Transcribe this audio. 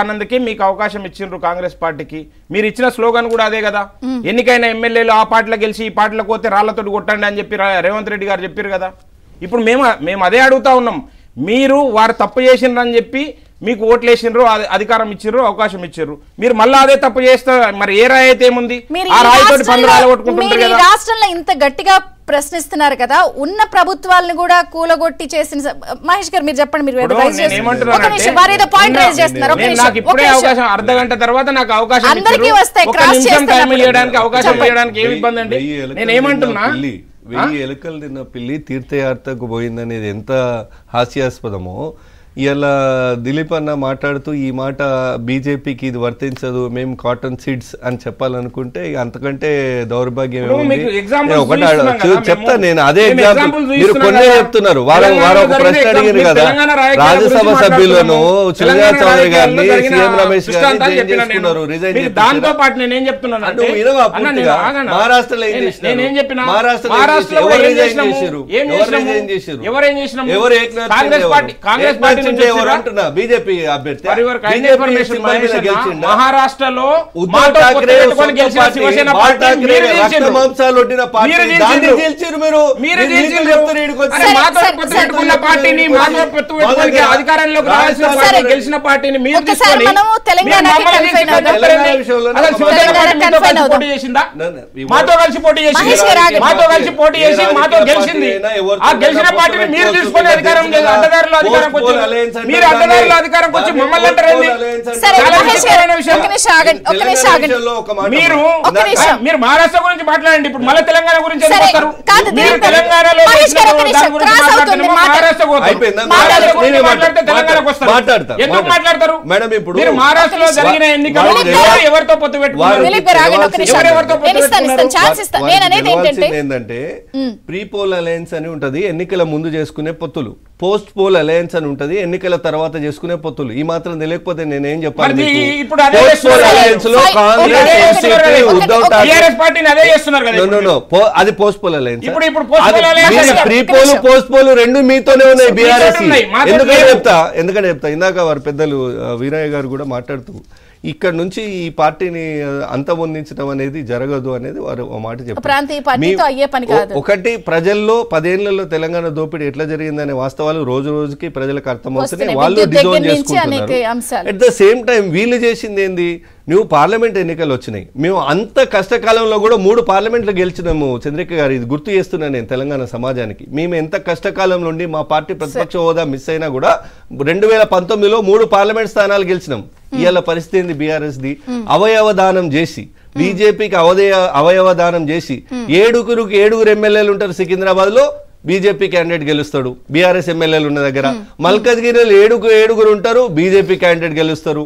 ఆనందకి మీకు అవకాశం ఇచ్చిండ్రు కాంగ్రెస్ పార్టీకి మీరు ఇచ్చిన స్లోగన్ కూడా అదే కదా ఎన్నికైన ఎమ్మెల్యేలు ఆ పార్టీలో గెలిచి ఈ పార్టీలో పోతే రాళ్లతోటి కొట్టండి అని చెప్పి రేవంత్ రెడ్డి గారు చెప్పారు కదా ఇప్పుడు మేము అదే అడుగుతా ఉన్నాం మీరు వారు తప్పు చేసిండ్రని చెప్పి మీకు ఓట్లు వేసిండ్రు అధికారం ఇచ్చిర్రు అవకాశం ఇచ్చిర్రు మీరు మళ్ళీ అదే తప్పు చేస్తే మరి ఏ రాయి అయితే ఏముంది ఆ రాయితోటి పనులు రాలగొట్టుకుంటుంటారు కదా రాష్ట్రంలో ఇంత గట్టిగా ప్రశ్నిస్తున్నారు కదా ఉన్న ప్రభుత్వాలను కూడా కూలగొట్టి చేసిన మహేష్ గారు మీరు చెప్పండి మీరు నాకు ఇప్పుడే అవకాశం అర్ధ గంట తర్వాత నాకు అవకాశం అవకాశం ఇవ్వడానికి ఏమి ఇబ్బంది అండి నేను ఏమంటున్నా 1000 ఎలుకలు తిన్న పిల్లి తీర్థయాత్రకు పోయిందనేది ఎంత హాస్యాస్పదమో ఇలా దిలీప్ అన్న మాట్లాడుతూ ఈ మాట బీజేపీకి ఇది వర్తించదు మేము కాటన్ సీడ్స్ అని చెప్పాలనుకుంటే అంతకంటే దౌర్భాగ్యం చెప్తా నేను అదే ఎగ్జాంపుల్ మీరు కొన్ని చెప్తున్నారు వారం ఒక ప్రశ్న అడిగారు కదా రాజ్యసభ సభ్యులను చిరంజీవి చౌదరి గారిని సీఎం రమేష్ గారిని చేసుకున్నారు రిజైన్ దాంతో పాటు నేనేం చెప్తున్నాను మహారాష్ట్రలో ఏం చేసినారు మహారాష్ట్రలో ఎవరు రిజైన్ చేశారు ఎవరేం చేసినారు ఎవరు కాంగ్రెస్ పార్టీ బీజేపీ అభ్యర్థి మహారాష్ట్రలో అధికారంలోకి గెలిచిన పార్టీని మీరు పోటీ చేసిందా మాతో కలిసి పోటీ చేసి పోటీ చేసి మాతో గెలిచింది ఆ గెలిచిన పార్టీని మీరు తీసుకుని అధికారం అడ్డదారులు అధికారం మీరు అడ్డదారుల అధికారం వచ్చి మమ్మల్ని మీరు మహారాష్ట్ర గురించి మాట్లాడండి ఇప్పుడు మళ్ళీ తెలంగాణ గురించి తెలంగాణలో ఎందుకు మాట్లాడతారు మీరు మహారాష్ట్రలో జరిగిన ఎన్నికలు ఎవరితో పొత్తు ఏంటంటే ప్రీ పోల్ అలయన్స్ అని ఉంటది ఎన్నికల ముందు చేసుకునే పొత్తులు పోస్ట్ పోల్ అలయన్స్ అని ఉంటది ఎన్నికల తర్వాత చేసుకునే పొత్తులు ఈ మాత్రం తెలియకపోతే నేనేం చెప్పాలి అది post poll alliance pre poll post poll రెండు మీతోనే ఉన్నాయి బీఆర్ఎస్ ఎందుకని చెప్తా ఇందాక వారి పెద్దలు వీరయ్య గారు కూడా మాట్లాడుతూ ఇక్కడ నుంచి ఈ పార్టీని అంతమొందించడం అనేది జరగదు అనేది వారు మాట చెప్పారు ఒకటి ప్రజల్లో 10 ఏళ్లలో తెలంగాణ దోపిడీ ఎట్లా జరిగిందనే వాస్తవాలు రోజు రోజుకి ప్రజలకు అర్థమవుతున్నాయి వాళ్ళు డిజోన్ చేసుకుంటున్నారు అట్ ద సేమ్ టైం వీళ్ళు చేసింది ఏంది నువ్వు పార్లమెంట్ ఎన్నికలు వచ్చినాయి మేము అంత కష్టకాలంలో కూడా 3 పార్లమెంట్లు గెలిచినాము చంద్రిక గారు ఇది గుర్తు చేస్తున్నా నేను తెలంగాణ సమాజానికి మేము ఎంత కష్టకాలం నుండి మా పార్టీ ప్రతిపక్ష హోదా మిస్ అయినా కూడా 2019లో 3 పార్లమెంట్ స్థానాలు గెలిచినాం ఇవాళ పరిస్థితి ఏంది బీఆర్ఎస్ ది అవయవ దానం చేసి బీజేపీకి అవయవ దానం చేసి 7 ఎమ్మెల్యేలు ఉంటారు సికింద్రాబాద్ లో బీజేపీ క్యాండిడేట్ గెలుస్తాడు బీఆర్ఎస్ ఎమ్మెల్యేలు ఉన్న దగ్గర మల్కజ్గిరిలో 7 ఉంటారు బీజేపీ క్యాండిడేట్ గెలుస్తారు